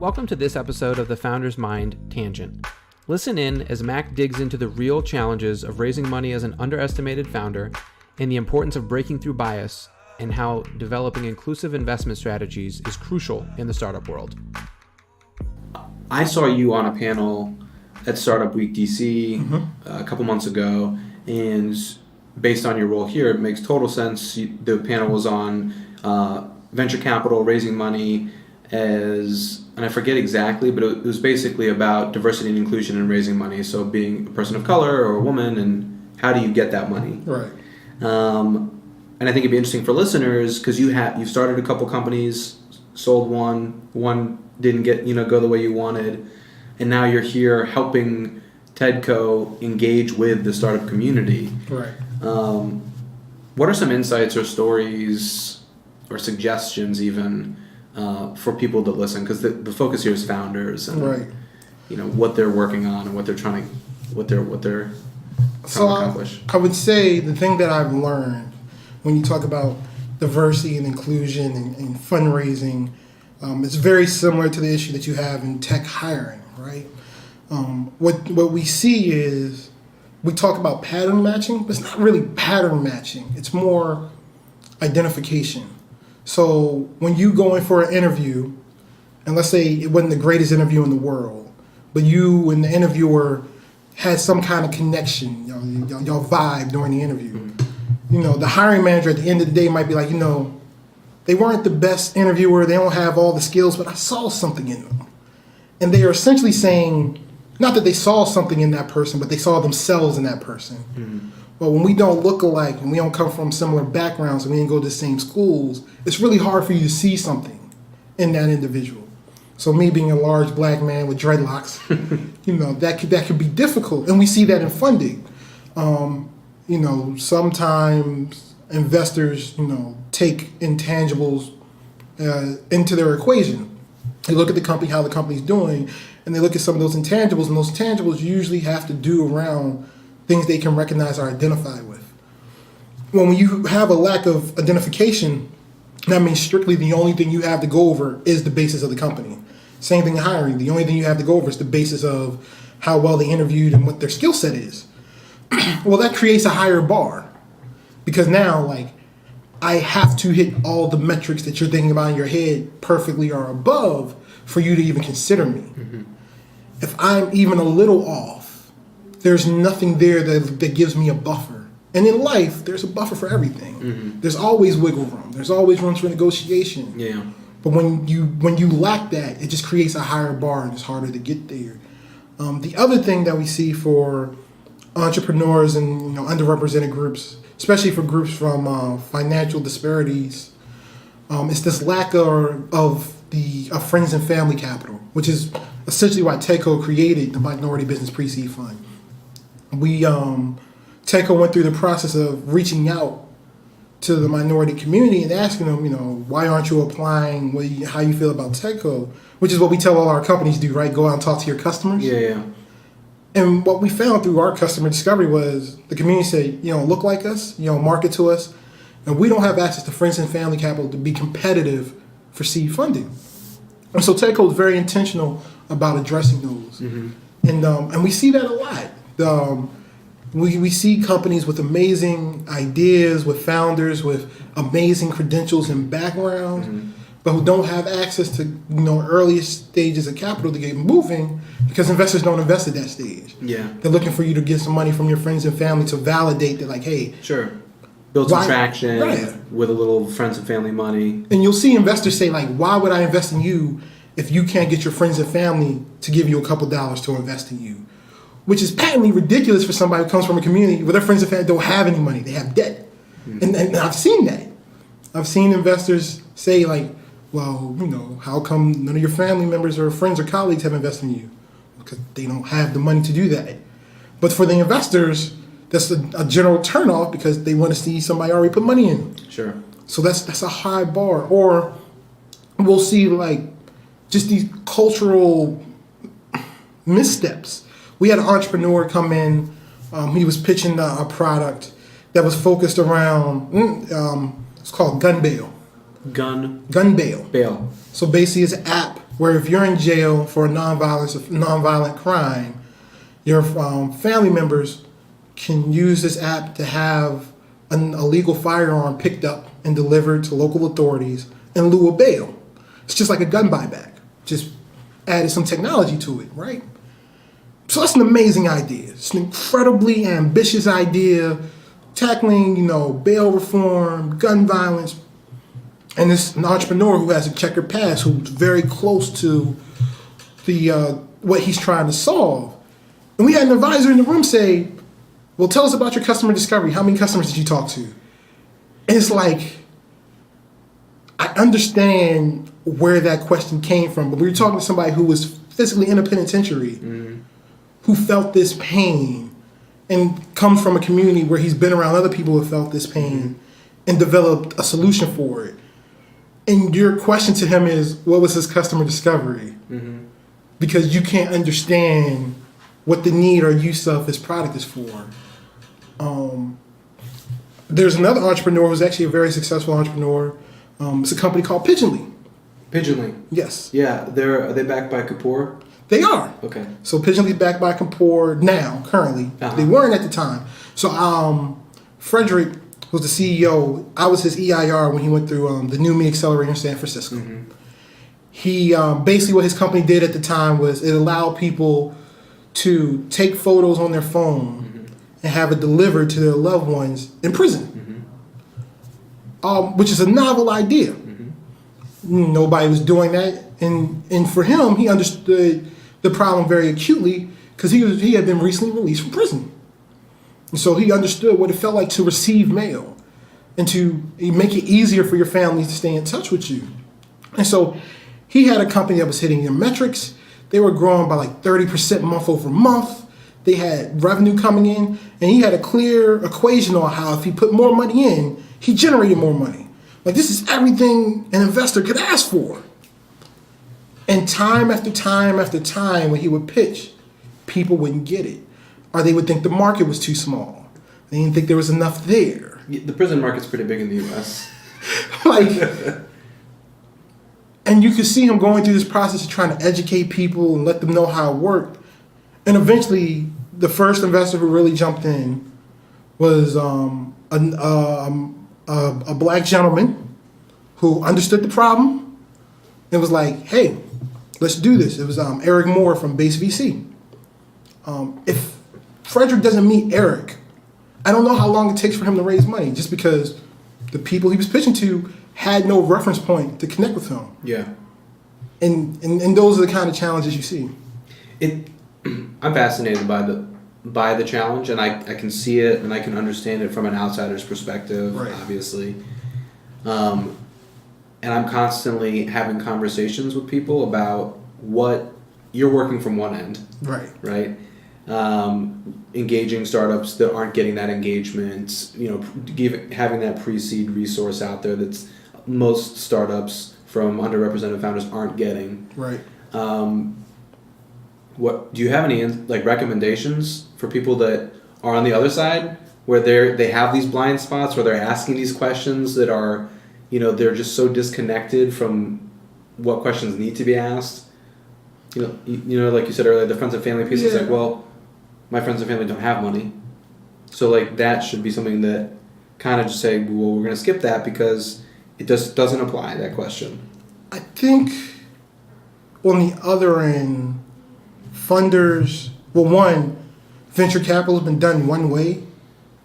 Welcome to this episode of the Founder's Mind Tangent. Listen in as Mac digs into the real challenges of raising money as an underestimated founder and the importance of breaking through bias and how developing inclusive investment strategies is crucial in the startup world. I saw you on a panel at Startup Week DC a couple months ago, and based on your role here, it makes total sense. The panel was on venture capital, raising money and I forget exactly, but it was basically about diversity and inclusion and raising money. So being a person of color or a woman, and how do you get that money? Right. And I think it'd be interesting for listeners because you've started a couple companies, sold one didn't get go the way you wanted, and now you're here helping TEDco engage with the startup community. Right. What are some insights or stories or suggestions even for people that listen? Because the focus here is founders and right. What they're working on and what they're trying to accomplish. I would say the thing that I've learned when you talk about diversity and inclusion and fundraising, it's very similar to the issue that you have in tech hiring, right? What we see is we talk about pattern matching, but it's not really pattern matching. It's more identification. So when you go in for an interview, and let's say it wasn't the greatest interview in the world, but you and the interviewer had some kind of connection, y'all vibe during the interview. The hiring manager at the end of the day might be like, they weren't the best interviewer, they don't have all the skills, but I saw something in them. And they are essentially saying, not that they saw something in that person, but they saw themselves in that person. Mm-hmm. But when we don't look alike and we don't come from similar backgrounds and we didn't go to the same schools, it's really hard for you to see something in that individual. So me being a large black man with dreadlocks, that could be difficult. And we see that in funding. Sometimes investors, take intangibles into their equation. They look at the company, how the company's doing, and they look at some of those intangibles, and those intangibles usually have to do around things they can recognize or identify with. When you have a lack of identification, that means strictly the only thing you have to go over is the basis of the company. Same thing in hiring. The only thing you have to go over is the basis of how well they interviewed and what their skill set is. Well, that creates a higher bar because now, I have to hit all the metrics that you're thinking about in your head perfectly or above for you to even consider me. Mm-hmm. If I'm even a little off, there's nothing there that gives me a buffer. And in life, there's a buffer for everything. Mm-hmm. There's always wiggle room. There's always room for negotiation. Yeah. But when you lack that, it just creates a higher bar and it's harder to get there. The other thing that we see for entrepreneurs and underrepresented groups, especially for groups from financial disparities, is this lack of friends and family capital, which is essentially why TEDco created the Minority Business Pre-Seed Fund. TEDco went through the process of reaching out to the minority community and asking them, why aren't you applying? How you feel about TEDco? Which is what we tell all our companies to do, right? Go out and talk to your customers. Yeah. And what we found through our customer discovery was the community said, look like us, market to us, and we don't have access to friends and family capital to be competitive for seed funding. And so TEDco is very intentional about addressing those. Mm-hmm. And we see that a lot. We see companies with amazing ideas, with founders with amazing credentials and backgrounds, mm-hmm. but who don't have access to earliest stages of capital to get moving because investors don't invest at that stage. Yeah, they're looking for you to get some money from your friends and family to validate that, hey, sure, build some traction with a little friends and family money. And you'll see investors say, why would I invest in you if you can't get your friends and family to give you a couple dollars to invest in you? Which is patently ridiculous for somebody who comes from a community where their friends and family don't have any money. They have debt. Mm-hmm. And I've seen that. I've seen investors say, how come none of your family members or friends or colleagues have invested in you? Because they don't have the money to do that. But for the investors, that's a general turnoff because they want to see somebody already put money in. Sure. So that's a high bar. Or we'll see just these cultural missteps. We had an entrepreneur come in. He was pitching a product that was focused around, it's called gun bail. Gun bail. Bail. So basically it's an app where if you're in jail for a nonviolent crime, your family members can use this app to have a legal firearm picked up and delivered to local authorities in lieu of bail. It's just like a gun buyback, just added some technology to it, right? So that's an amazing idea. It's an incredibly ambitious idea, tackling, bail reform, gun violence, and it's an entrepreneur who has a checkered past, who's very close to the what he's trying to solve. And we had an advisor in the room say, well, tell us about your customer discovery. How many customers did you talk to? And it's like, I understand where that question came from, but we were talking to somebody who was physically in a penitentiary, who felt this pain and comes from a community where he's been around other people who have felt this pain and developed a solution for it. And your question to him is, what was his customer discovery? Because you can't understand what the need or use of his product is for. There's another entrepreneur who's actually a very successful entrepreneur. It's a company called Pigeonly. Pigeonly? Yes. Yeah, are they backed by Kapoor? They are. Okay. So Pigeonly's backed by Kapoor now, currently. They weren't at the time. So Frederick was the CEO. I was his EIR when he went through the New Me Accelerator in San Francisco. He basically what his company did at the time was it allowed people to take photos on their phone and have it delivered to their loved ones in prison, which is a novel idea. Nobody was doing that, and for him, he understood the problem very acutely because he had been recently released from prison. And so he understood what it felt like to receive mail and to make it easier for your family to stay in touch with you. And so he had a company that was hitting their metrics. They were growing by like 30% month over month. They had revenue coming in, and he had a clear equation on how if he put more money in, he generated more money. Like, this is everything an investor could ask for. And time after time after time, when he would pitch, people wouldn't get it. Or they would think the market was too small. They didn't think there was enough there. The prison market's pretty big in the U.S. And you could see him going through this process of trying to educate people and let them know how it worked. And eventually, the first investor who really jumped in was a black gentleman who understood the problem and was like, hey, let's do this. It was Eric Moore from Base VC. If Frederick doesn't meet Eric, I don't know how long it takes for him to raise money, just because the people he was pitching to had no reference point to connect with him. Yeah. And those are the kind of challenges you see. I'm fascinated by the challenge, and I can see it and I can understand it from an outsider's perspective, right. Obviously. And I'm constantly having conversations with people about what you're working from one end. Right? Engaging startups that aren't getting that engagement, having that pre-seed resource out there that's most startups from underrepresented founders aren't getting. Right. What do you have any recommendations for people that are on the other side, where they have these blind spots, where they're asking these questions that are, they're just so disconnected from what questions need to be asked? Like you said earlier, the friends and family piece is like, well, my friends and family don't have money, so that should be something that kind of just say, well, we're going to skip that because it just doesn't apply, that question. I think on the other end, funders, venture capital has been done one way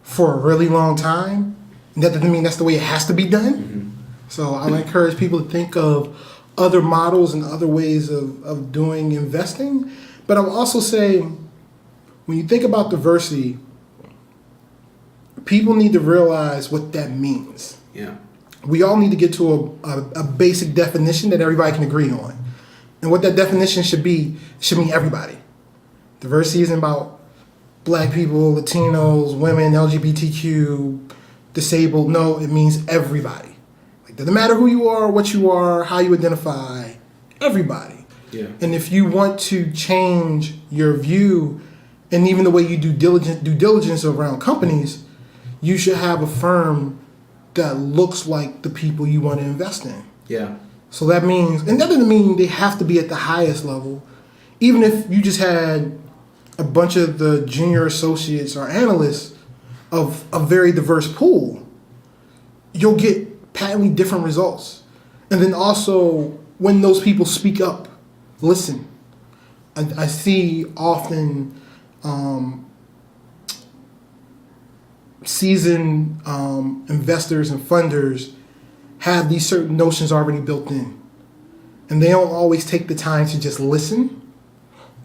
for a really long time. And that doesn't mean that's the way it has to be done. So I would encourage people to think of other models and other ways of doing investing. But I would also say, when you think about diversity, people need to realize what that means. Yeah. We all need to get to a basic definition that everybody can agree on. And what that definition should mean everybody. Diversity isn't about black people, Latinos, women, LGBTQ, disabled. No, it means everybody. Doesn't matter who you are, what you are, how you identify, everybody. Yeah. And if you want to change your view and even the way you do due diligence around companies, you should have a firm that looks like the people you want to invest in. Yeah. So that means, and that doesn't mean they have to be at the highest level. Even if you just had a bunch of the junior associates or analysts of a very diverse pool, you'll get patently different results. And then also, when those people speak up, listen. I see often seasoned investors and funders have these certain notions already built in. And they don't always take the time to just listen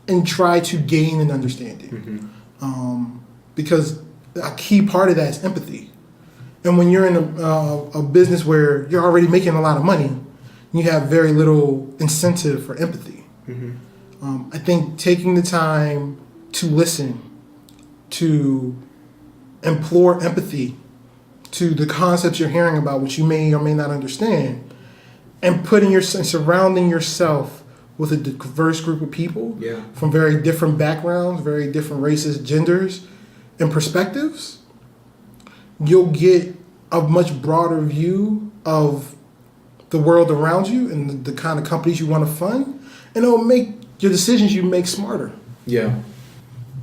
and try to gain an understanding. Because a key part of that is empathy. And when you're in a business where you're already making a lot of money, you have very little incentive for empathy. I think taking the time to listen, to implore empathy to the concepts you're hearing about, which you may or may not understand, and surrounding yourself with a diverse group of people from very different backgrounds, very different races, genders, and perspectives, you'll get a much broader view of the world around you and the kind of companies you want to fund, and it'll make your decisions you make smarter. Yeah.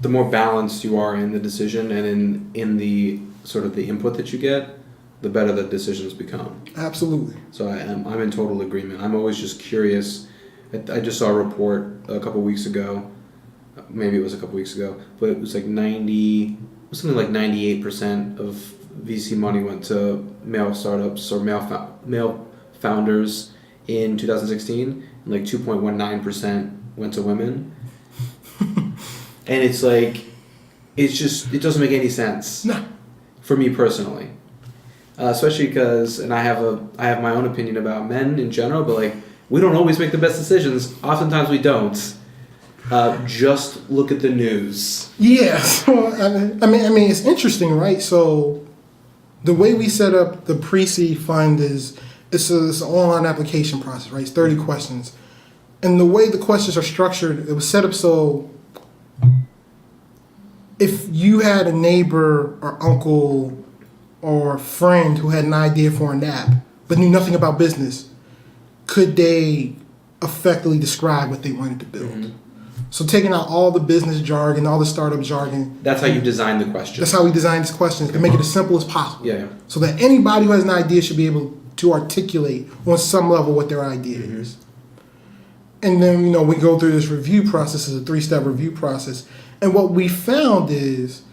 The more balanced you are in the decision and in the sort of the input that you get, the better the decisions become. Absolutely. So I'm in total agreement. I'm always just curious. I just saw a report a couple weeks ago, maybe it was a couple weeks ago, but it was like 98% of VC money went to male startups or male founders in 2016, and like 2.19% went to women. And it's like, it doesn't make any sense. No. For me personally. Especially because, and I have my own opinion about men in general, but like, we don't always make the best decisions. Oftentimes we don't. Just look at the news. Yeah. So, I mean, it's interesting, right? So the way we set up the pre-seed fund is it's an online application process, right? It's 30 questions. And the way the questions are structured, it was set up so if you had a neighbor or uncle or friend who had an idea for an app but knew nothing about business, could they effectively describe what they wanted to build? So taking out all the business jargon, all the startup jargon. That's how you design the question. That's how we design these questions to make it as simple as possible. Yeah. So that anybody who has an idea should be able to articulate on some level what their idea is. And then, we go through this review process, it's a 3-step review process. And what we found is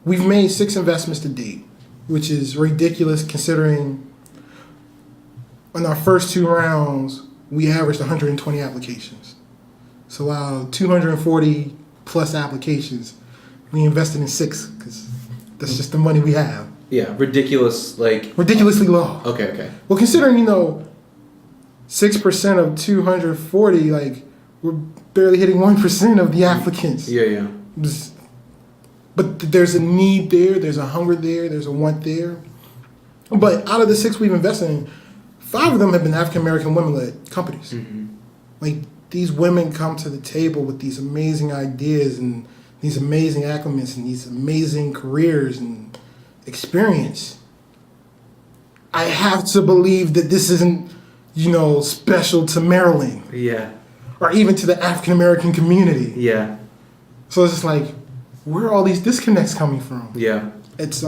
we've made 6 investments to date, which is ridiculous considering in our first 2 rounds, we averaged 120 applications. So out of 240 plus applications, we invested in 6 because that's just the money we have. Yeah, ridiculously low. Okay. Well, considering, 6% of 240, we're barely hitting 1% of the applicants. Yeah. But there's a need there, there's a hunger there, there's a want there. But out of the 6 we've invested in, 5 of them have been African American women-led companies. These women come to the table with these amazing ideas and these amazing acclimates and these amazing careers and experience. I have to believe that this isn't, special to Maryland. Yeah. Or even to the African American community. Yeah. So it's just like, where are all these disconnects coming from? Yeah. It's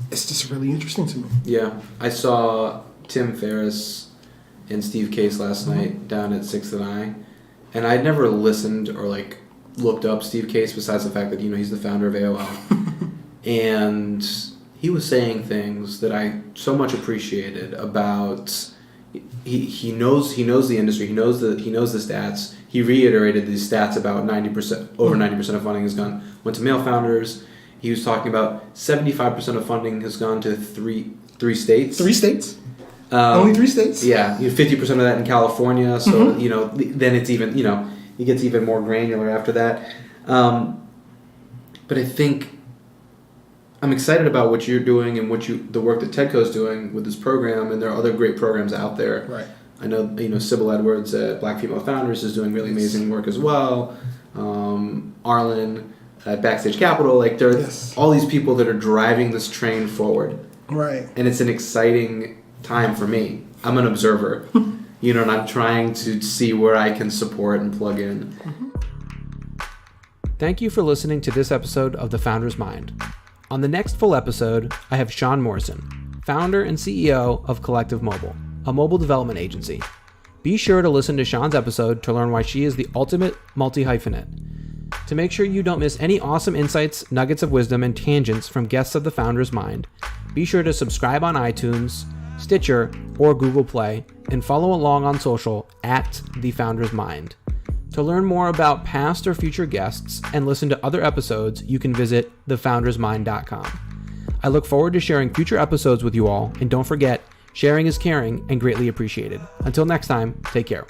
just really interesting to me. Yeah. I saw Tim Ferriss and Steve Case last night down at 6th and I, and I'd never listened or looked up Steve Case besides the fact that he's the founder of AOL. And he was saying things that I so much appreciated about he knows the industry, he knows the stats. He reiterated these stats about 90%, over 90% of funding went to male founders. He was talking about 75% of funding has gone to three states. 3 states? Only 3 states? Yeah, 50% of that in California. So then it's even it gets even more granular after that. But I think I'm excited about what you're doing and the work that TEDCO's doing with this program, and there are other great programs out there. Right. I know Sybil Edwards at Black Female Founders is doing really amazing work as well. Arlen at Backstage Capital, there are all these people that are driving this train forward. Right. And it's an exciting time for me. I'm an observer. and I'm trying to see where I can support and plug in. Mm-hmm. Thank you for listening to this episode of The Founder's Mind. On the next full episode, I have Sean Morrison, founder and CEO of Collective Mobile, a mobile development agency. Be sure to listen to Sean's episode to learn why she is the ultimate multi-hyphenate. To make sure you don't miss any awesome insights, nuggets of wisdom, and tangents from guests of The Founder's Mind, be sure to subscribe on iTunes, Stitcher, or Google Play, and follow along on social at The Founder's Mind. To learn more about past or future guests and listen to other episodes, you can visit thefoundersmind.com. I look forward to sharing future episodes with you all, and don't forget, sharing is caring and greatly appreciated. Until next time, take care.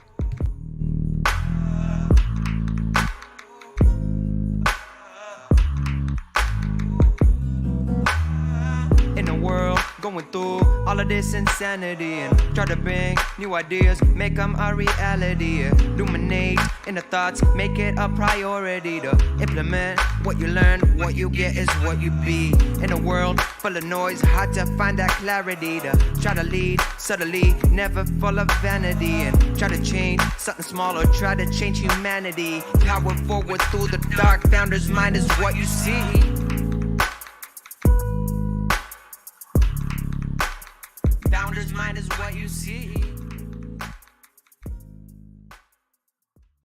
In the world, going through all of this insanity and try to bring new ideas, make them a reality. Illuminate in the thoughts, make it a priority to implement what you learn. What you get is what you be. In a world full of noise, hard to find that clarity to try to lead subtly, never full of vanity, and try to change something small or try to change humanity. Power forward through the dark, founder's mind is what you see. Founder's mind is what you see.